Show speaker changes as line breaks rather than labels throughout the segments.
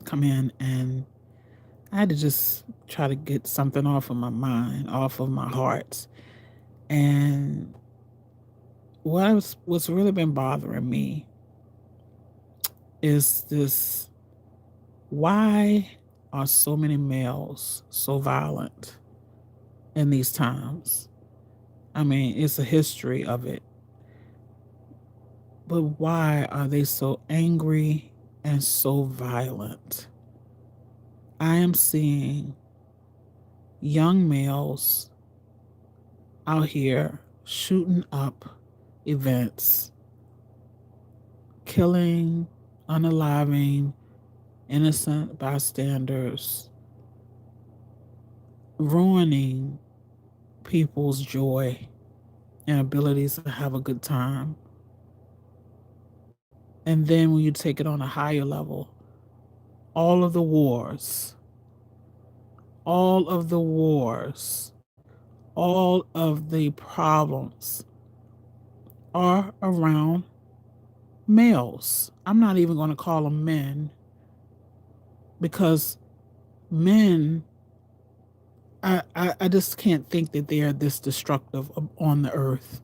come in, and I had to just try to get something off of my mind, off of my heart. And what's really been bothering me is this: why are so many males so violent in these times? I mean, it's a history of it, but why are they so angry and so violent? I am seeing young males out here shooting up events, killing, unaliving innocent bystanders, ruining people's joy and abilities to have a good time. And then when you take it on a higher level, all of the wars, all of the wars, all of the problems are around males. I'm not even going to call them men, because men, I just can't think that they are this destructive on the earth.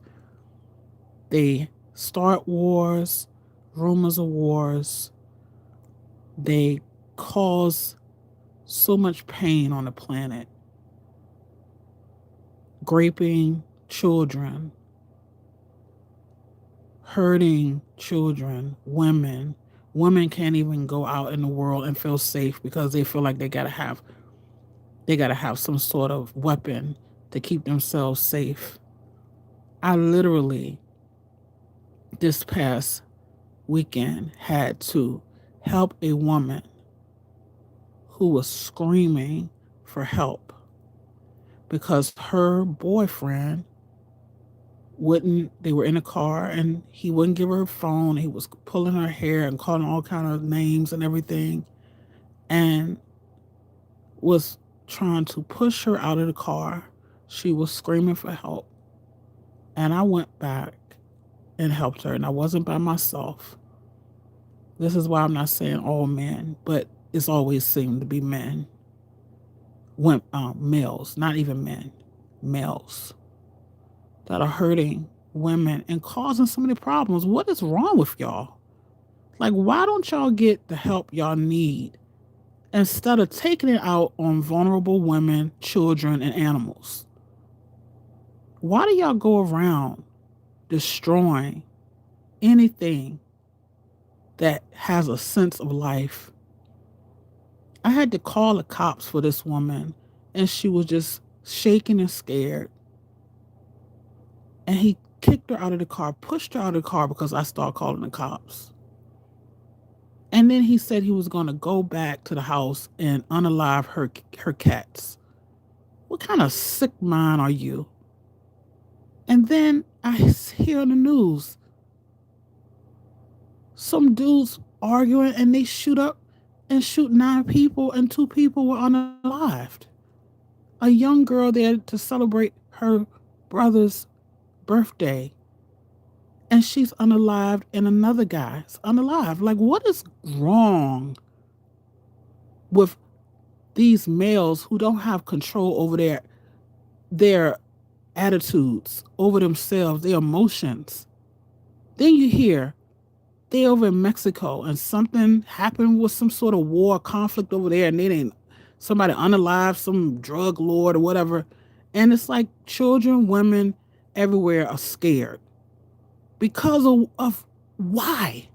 They start wars, rumors of wars. They cause so much pain on the planet, raping children, hurting children, women. Women can't even go out in the world and feel safe because they feel like they gotta have some sort of weapon to keep themselves safe. I literally, this past weekend, had to help a woman who was screaming for help because her boyfriend wouldn't, they were in a car and he wouldn't give her a phone. He was pulling her hair and calling all kind of names and everything, and was trying to push her out of the car. She was screaming for help, and I went back and helped her, and I wasn't by myself. This is why I'm not saying all men, but it's always seemed to be men, males, not even men, males that are hurting women and causing so many problems. What is wrong with y'all? Like, why don't y'all get the help y'all need instead of taking it out on vulnerable women, children, and animals? Why do y'all go around destroying anything that has a sense of life? I had to call the cops for this woman, and she was just shaking and scared. And he kicked her out of the car, pushed her out of the car because I started calling the cops. And then he said he was going to go back to the house and unalive her cats. What kind of sick mind are you? And then I hear on the news some dudes arguing, and they shoot up and shoot 9 people, and 2 people were unalived. A young girl there to celebrate her brother's birthday, and she's unalived, and another guy's unalive. Like, what is wrong with these males who don't have control over their attitudes, over themselves, their emotions? Then you hear they over in Mexico and something happened with some sort of war conflict over there, and they didn't, somebody unalive some drug lord or whatever. And it's like children, women everywhere are scared because of why?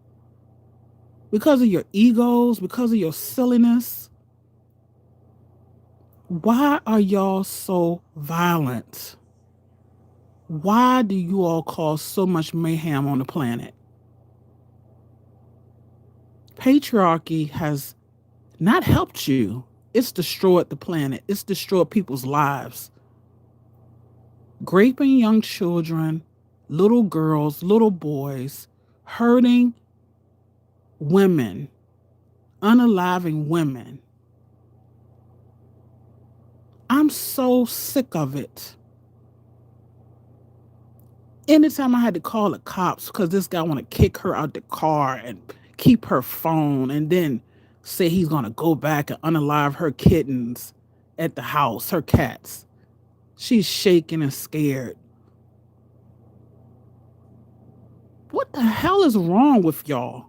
Because of your egos, because of your silliness. Why are y'all so violent? Why do you all cause so much mayhem on the planet? Patriarchy has not helped you. It's destroyed the planet. It's destroyed people's lives. Raping young children, little girls, little boys, hurting women, unaliving women. I'm so sick of it. Anytime I had to call the cops because this guy want to kick her out the car and keep her phone, and then say he's gonna go back and unalive her kittens at the house, her cats. She's shaking and scared. What the hell is wrong with y'all?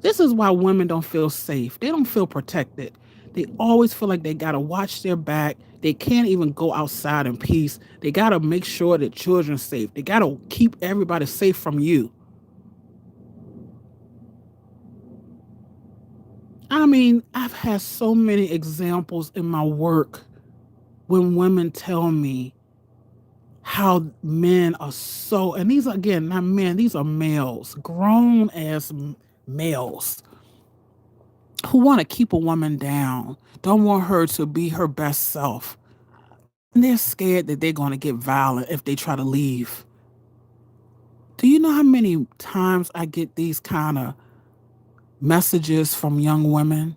This is why women don't feel safe. They don't feel protected. They always feel like they gotta watch their back. They can't even go outside in peace. They gotta make sure that children are safe. They gotta keep everybody safe from you. I mean, I've had so many examples in my work when women tell me how men are so, and these are, again, not men, these are males, grown ass males who want to keep a woman down, don't want her to be her best self. And they're scared that they're going to get violent if they try to leave. Do you know how many times I get these kind of messages from young women?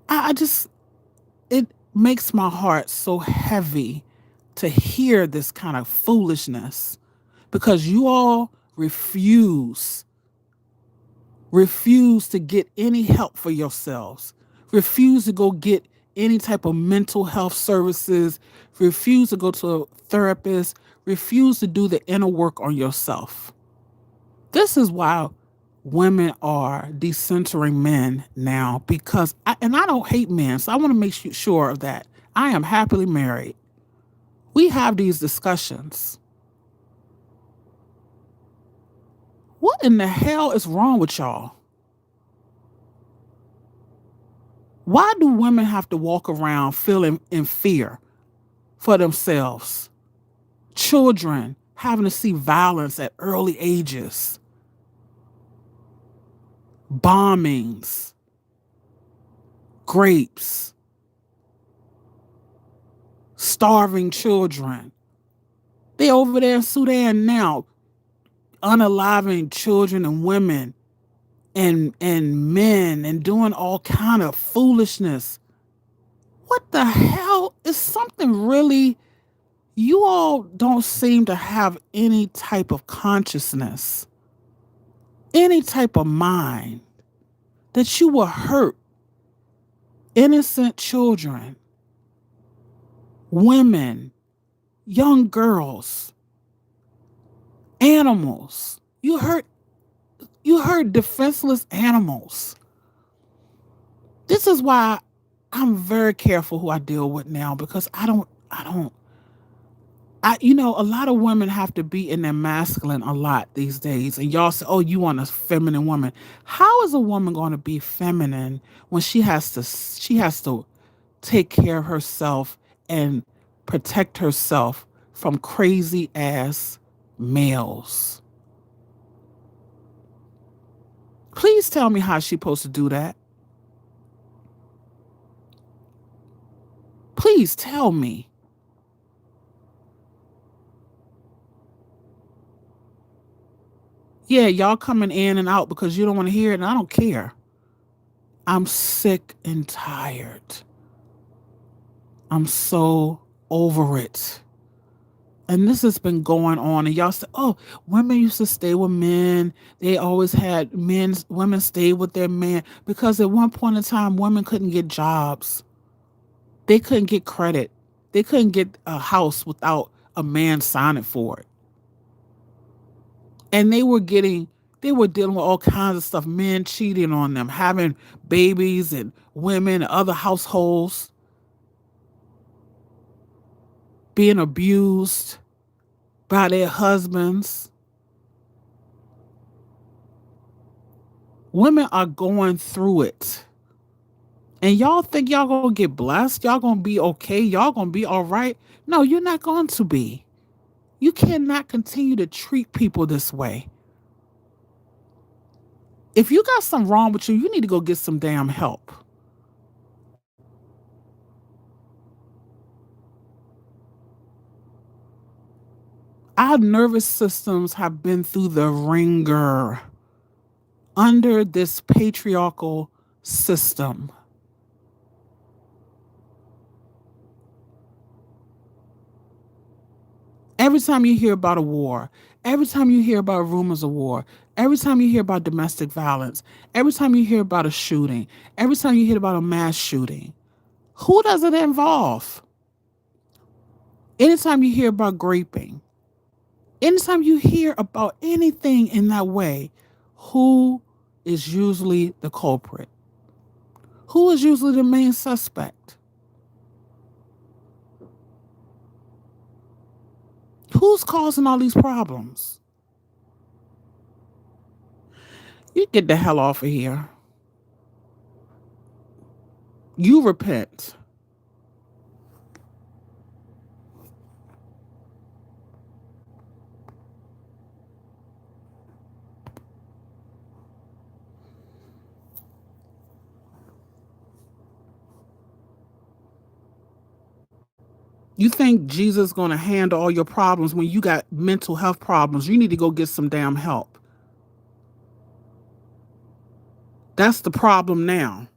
I just, it makes my heart so heavy to hear this kind of foolishness because you all refuse to get any help for yourselves, refuse to go get any type of mental health services, refuse to go to a therapist, refuse to do the inner work on yourself. This is why women are decentering men now because, and I don't hate men, so I want to make sure of that. I am happily married. We have these discussions. What in the hell is wrong with y'all? Why do women have to walk around feeling in fear for themselves? Children having to see violence at early ages, bombings, grapes, starving children. They over there in Sudan now, unaliving children and women and men and doing all kind of foolishness. What the hell is something really? You all don't seem to have any type of consciousness, any type of mind that you will hurt innocent children, women, young girls, animals. You hurt defenseless animals. This is why I'm very careful who I deal with now because a lot of women have to be in their masculine a lot these days. And y'all say, oh, you want a feminine woman. How is a woman going to be feminine when she has to take care of herself and protect herself from crazy ass males? Please tell me how she's supposed to do that. Please tell me. Yeah, y'all coming in and out because you don't want to hear it, and I don't care. I'm sick and tired. I'm so over it. And this has been going on. And y'all say, oh, women used to stay with men. They always had women stay with their men because at one point in time, women couldn't get jobs. They couldn't get credit. They couldn't get a house without a man signing for it. And they were dealing with all kinds of stuff, men cheating on them, having babies and women and other households, being abused by their husbands. Women are going through it. And y'all think y'all gonna get blessed? Y'all gonna be okay? Y'all gonna be all right? No, you're not going to be. You cannot continue to treat people this way. If you got something wrong with you, you need to go get some damn help. Our nervous systems have been through the ringer under this patriarchal system. Every time you hear about a war, every time you hear about rumors of war, Every time you hear about domestic violence, every time you hear about a shooting, every time you hear about a mass shooting, who does it involve? Anytime you hear about graping, anytime you hear about anything in that way, who is usually the culprit? Who is usually the main suspect? Who's causing all these problems? You get the hell off of here. You repent. You think Jesus going to handle all your problems when you got mental health problems? You need to go get some damn help. That's the problem now.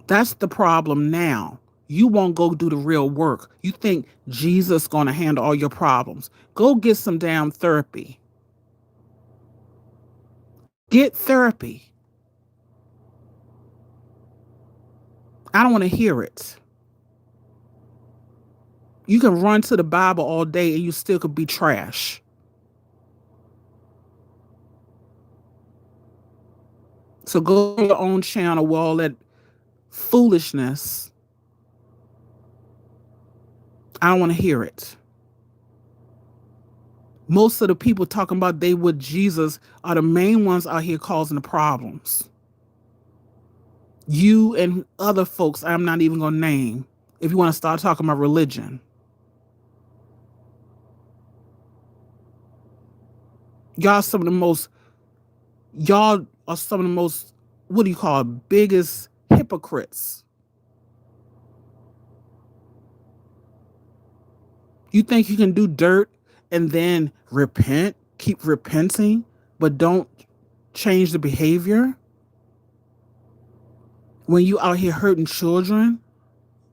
That's the problem now. You won't go do the real work. You think Jesus going to handle all your problems. Go get some damn therapy. Get therapy. I don't want to hear it. You can run to the Bible all day and you still could be trash. So go to your own channel with all that foolishness. I don't want to hear it. Most of the people talking about they with Jesus are the main ones out here causing the problems. You and other folks I'm not even going to name if you want to start talking about religion. Y'all are some of the most, what do you call it, biggest hypocrites. You think you can do dirt and then repent, keep repenting, but don't change the behavior? When you out here hurting children,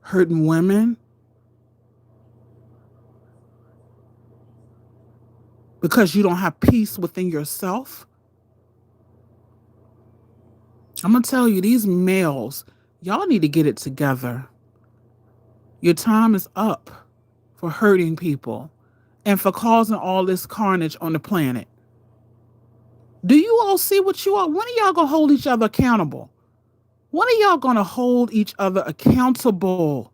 hurting women, because you don't have peace within yourself? I'm going to tell you, these males, y'all need to get it together. Your time is up for hurting people and for causing all this carnage on the planet. Do you all see what you are? When are y'all going to hold each other accountable? When are y'all going to hold each other accountable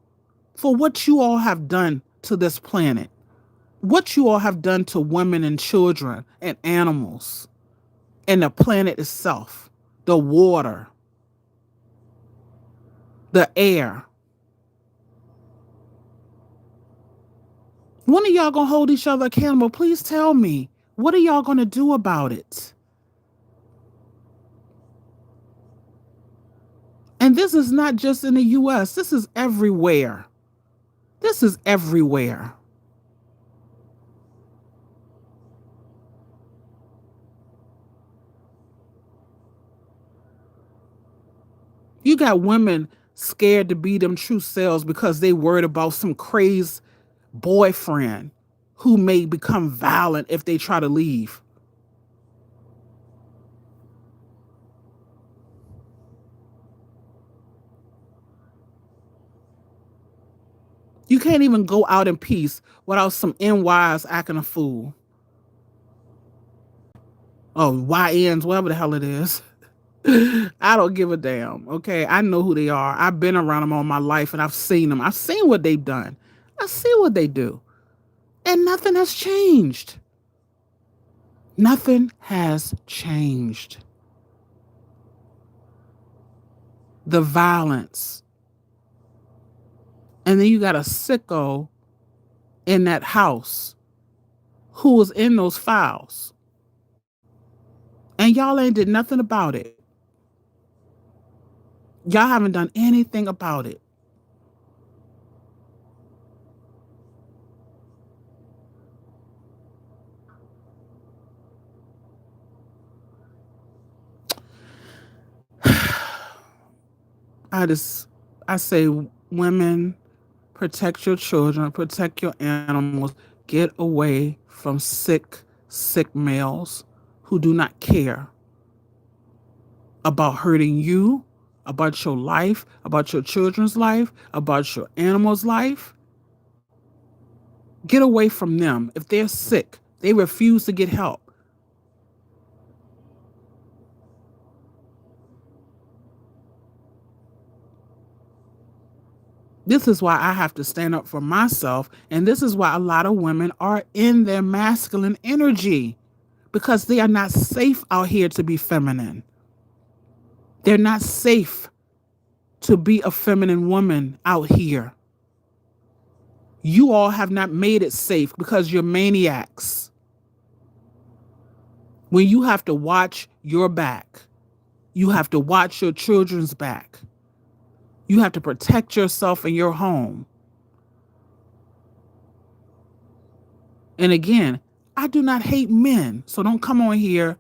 for what you all have done to this planet? What you all have done to women and children and animals and the planet itself, the water, the air. When are y'all going to hold each other accountable? Please tell me. What are y'all going to do about it? And this is not just in the U.S. This is everywhere. This is everywhere. You got women scared to be them true selves because they worried about some crazed boyfriend who may become violent if they try to leave. You can't even go out in peace without some NYs acting a fool. Oh, YNs, whatever the hell it is. I don't give a damn. Okay. I know who they are. I've been around them all my life and I've seen them. I've seen what they've done. I see what they do. And nothing has changed. Nothing has changed. The violence. And then you got a sicko in that house who was in those files. And y'all ain't did nothing about it. Y'all haven't done anything about it. I say, women, protect your children, protect your animals, get away from sick males who do not care about hurting you, about your life, about your children's life, about your animal's life. Get away from them. If they're sick, they refuse to get help. This is why I have to stand up for myself. And this is why a lot of women are in their masculine energy, because they are not safe out here to be feminine. They're not safe to be a feminine woman out here. You all have not made it safe because you're maniacs. When you have to watch your back, you have to watch your children's back. You have to protect yourself and your home. And again, I do not hate men. So don't come on here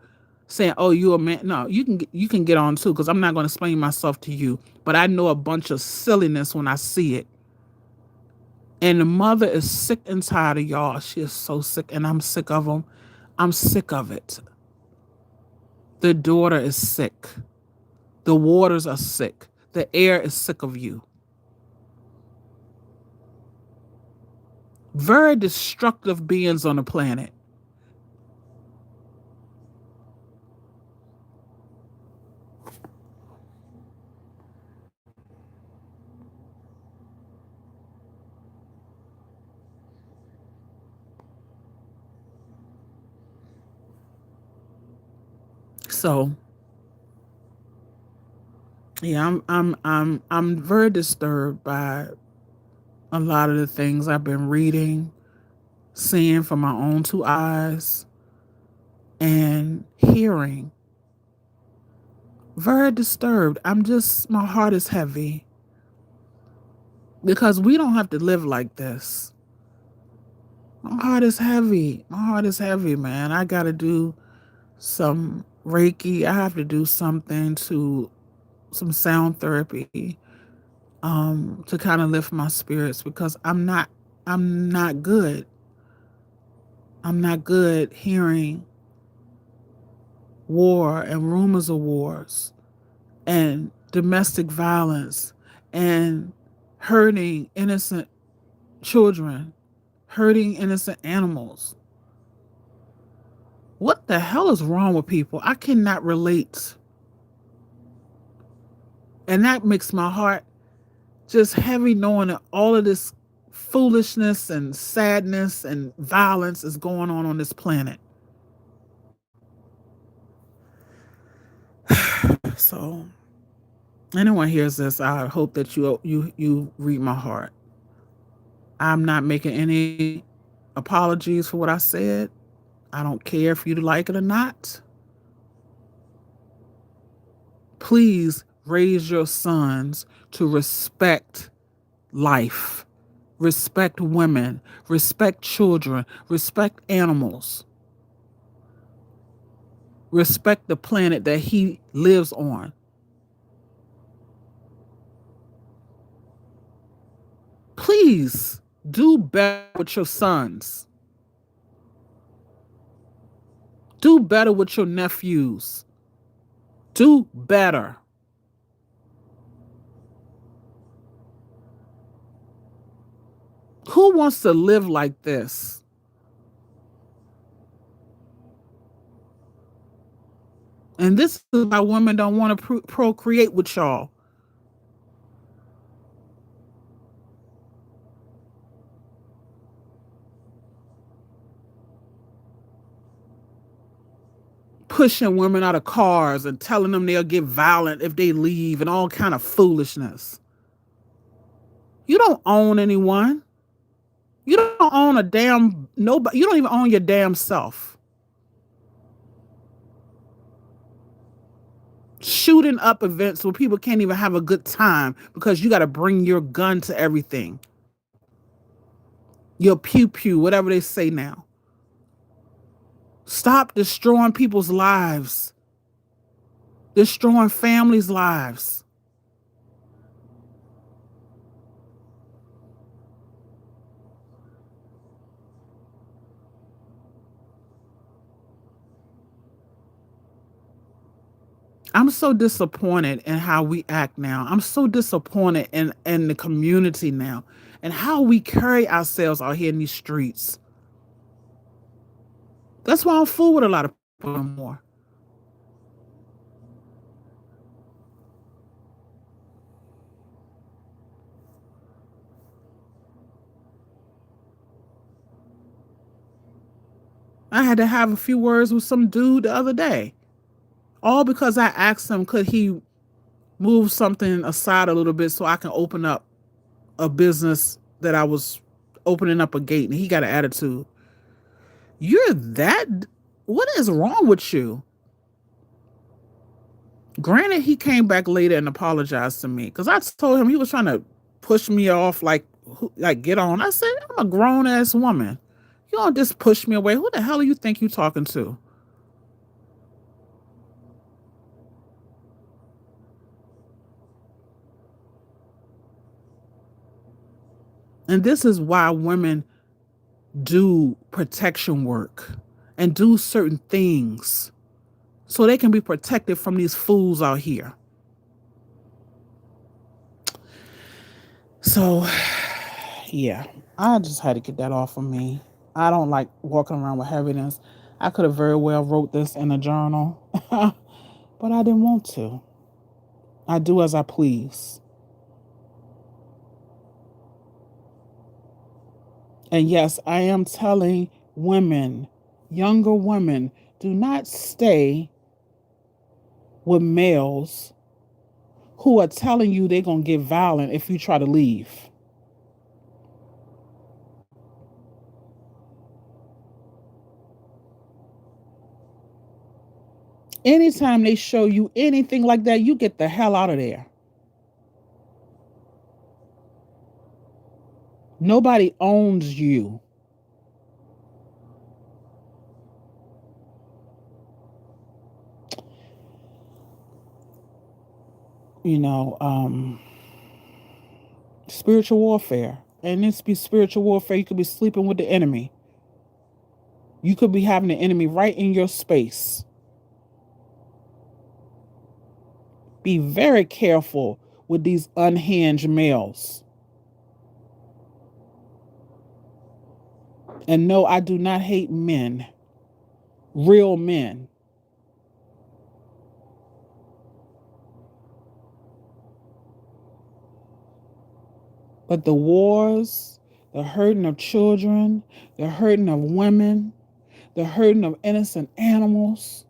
saying, "Oh, you're a man." No, you can get on too, because I'm not going to explain myself to you. But I know a bunch of silliness when I see it. And the mother is sick and tired of y'all. She is so sick, and I'm sick of them. I'm sick of it. The daughter is sick. The waters are sick. The air is sick of you. Very destructive beings on the planet. So yeah, I'm very disturbed by a lot of the things I've been reading, seeing from my own two eyes, and hearing. Very disturbed. My heart is heavy because we don't have to live like this. My heart is heavy. My heart is heavy, man. I got to do some Reiki. I have to do something to some sound therapy to kind of lift my spirits, because I'm not good. I'm not good hearing war and rumors of wars and domestic violence and hurting innocent children, hurting innocent animals. What the hell is wrong with people? I cannot relate. And that makes my heart just heavy, knowing that all of this foolishness and sadness and violence is going on this planet. So anyone hears this, I hope that you read my heart. I'm not making any apologies for what I said. I don't care if you like it or not. Please raise your sons to respect life, respect women, respect children, respect animals, respect the planet that he lives on. Please do better with your sons. Do better with your nephews. Do better. Who wants to live like this? And this is why women don't want to procreate with y'all. Pushing women out of cars and telling them they'll get violent if they leave and all kind of foolishness. You don't own anyone. You don't own a damn nobody. You don't even own your damn self. Shooting up events where people can't even have a good time because you got to bring your gun to everything. Your pew pew, whatever they say now. Stop destroying people's lives, destroying families' lives. I'm so disappointed in how we act now. I'm so disappointed in the community now and how we carry ourselves out here in these streets. That's why I'm fool with a lot of people no more. I had to have a few words with some dude the other day, all because I asked him could he move something aside a little bit so I can open up a business that I was opening up a gate, and he got an attitude. You're that. What is wrong with you? Granted, he came back later and apologized to me because I told him he was trying to push me off, like get on. I said, I'm a grown ass woman. You don't just push me away. Who the hell do you think you talking to? And this is why women do protection work and do certain things so they can be protected from these fools out here. So, yeah, I just had to get that off of me. I don't like walking around with heaviness. I could have very well wrote this in a journal, but I didn't want to. I do as I please. And yes, I am telling women, younger women, do not stay with males who are telling you they're going to get violent if you try to leave. Anytime they show you anything like that, you get the hell out of there. Nobody owns you. You know, spiritual warfare. And this be spiritual warfare. You could be sleeping with the enemy. You could be having the enemy right in your space. Be very careful with these unhinged males. And no, I do not hate men, real men. But the wars, the hurting of children, the hurting of women, the hurting of innocent animals,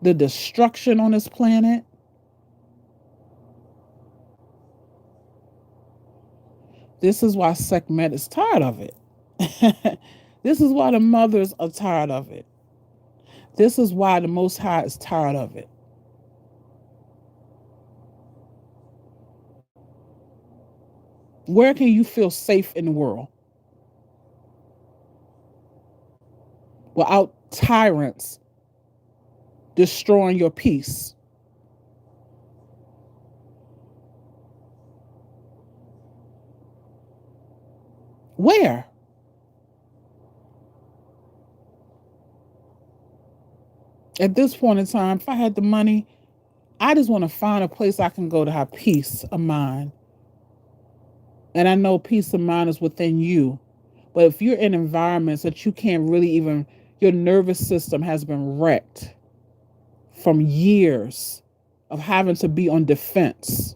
the destruction on this planet. This is why Sekhmet is tired of it. This is why the mothers are tired of it. This is why the Most High is tired of it. Where can you feel safe in the world without tyrants destroying your peace? Where? At this point in time, if I had the money, I just want to find a place I can go to have peace of mind. And I know peace of mind is within you. But if you're in environments that you can't really even, your nervous system has been wrecked from years of having to be on defense.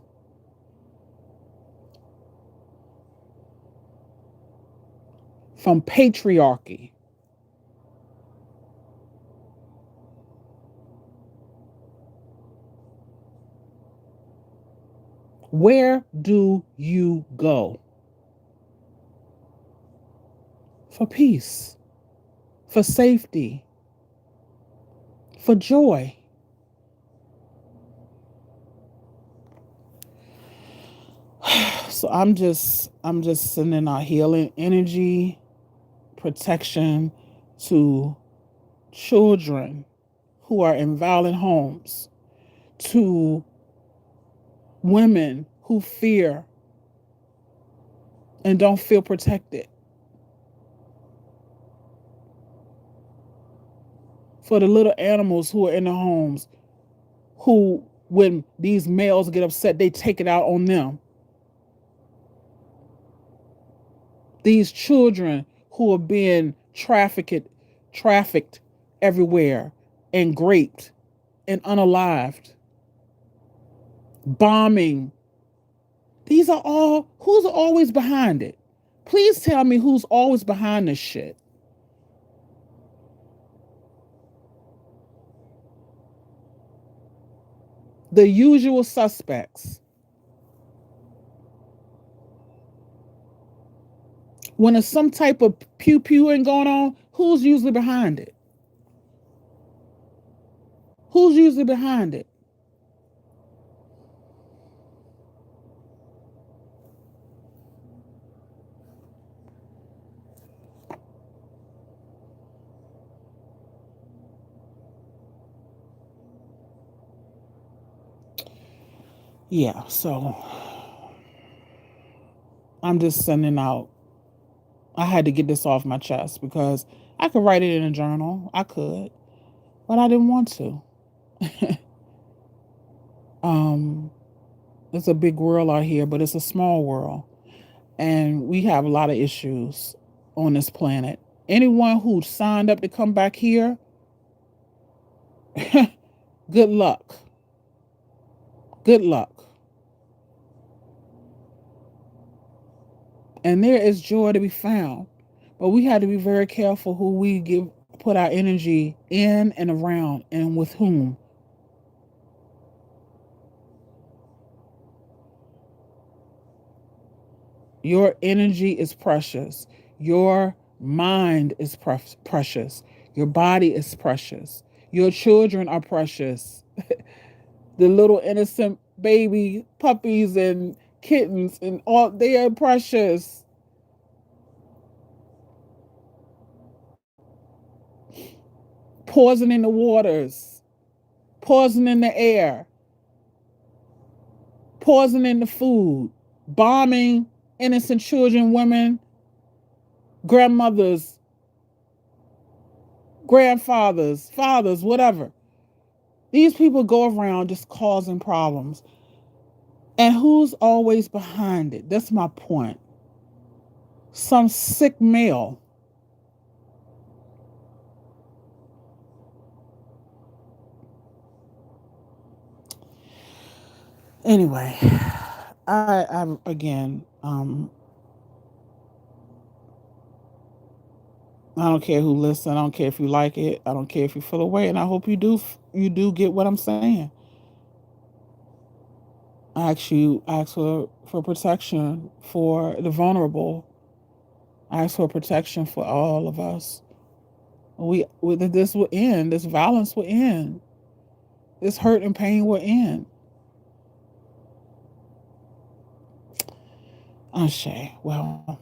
From patriarchy. Where do you go? For peace, for safety, for joy. So I'm just sending out healing energy, protection to children who are in violent homes, to women who fear and don't feel protected, for the little animals who are in the homes, who, when these males get upset, they take it out on them. These children who are being trafficked everywhere and raped and unalived, bombing. These are all, who's always behind it? Please tell me who's always behind this shit. The usual suspects. When there's some type of pew pewing going on, who's usually behind it? Who's usually behind it? Yeah, so I'm just sending out. I had to get this off my chest because I could write it in a journal. I could, but I didn't want to. um, it's a big world out here, but it's a small world. And we have a lot of issues on this planet. Anyone who signed up to come back here, good luck. Good luck. And there is joy to be found. But we have to be very careful who we put our energy in and around and with whom. Your energy is precious. Your mind is precious. Your body is precious. Your children are precious. The little innocent baby puppies and kittens and all, they are precious. Poison in the waters, poison in the air, poison in the food, bombing innocent children, women, grandmothers, grandfathers, fathers, whatever. These people go around just causing problems. And who's always behind it? That's my point. Some sick male. Anyway, I again, I don't care who listens. I don't care if you like it. I don't care if you feel away. And I hope you do. You do get what I'm saying. I ask for protection for the vulnerable. I ask for protection for all of us. This will end. This violence will end. This hurt and pain will end. Ashe. Well,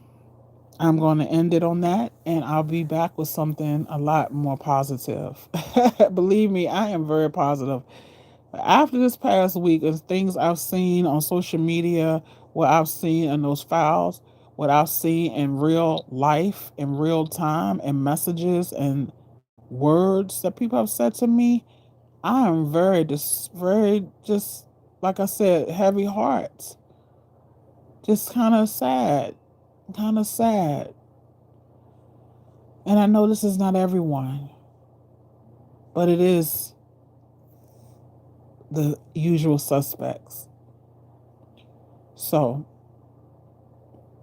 I'm going to end it on that, and I'll be back with something a lot more positive. Believe me, I am very positive. After this past week, and things I've seen on social media, what I've seen in those files, what I've seen in real life, in real time, and messages and words that people have said to me, I am very, just like I said, heavy heart. Just kind of sad. Kind of sad. And I know this is not everyone, but it is the usual suspects. So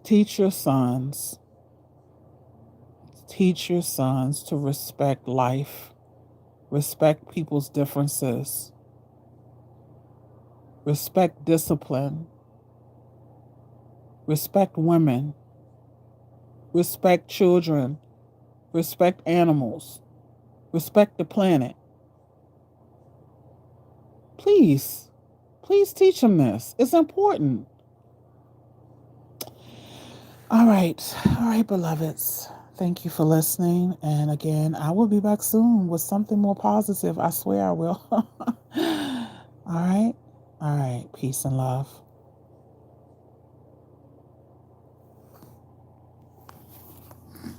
teach your sons to respect life, respect people's differences, respect discipline, respect women, respect children, respect animals, respect the planet. Please, please teach them this. It's important. All right, beloveds. Thank you for listening. And again, I will be back soon with something more positive. I swear I will. All right. All right. Peace and love.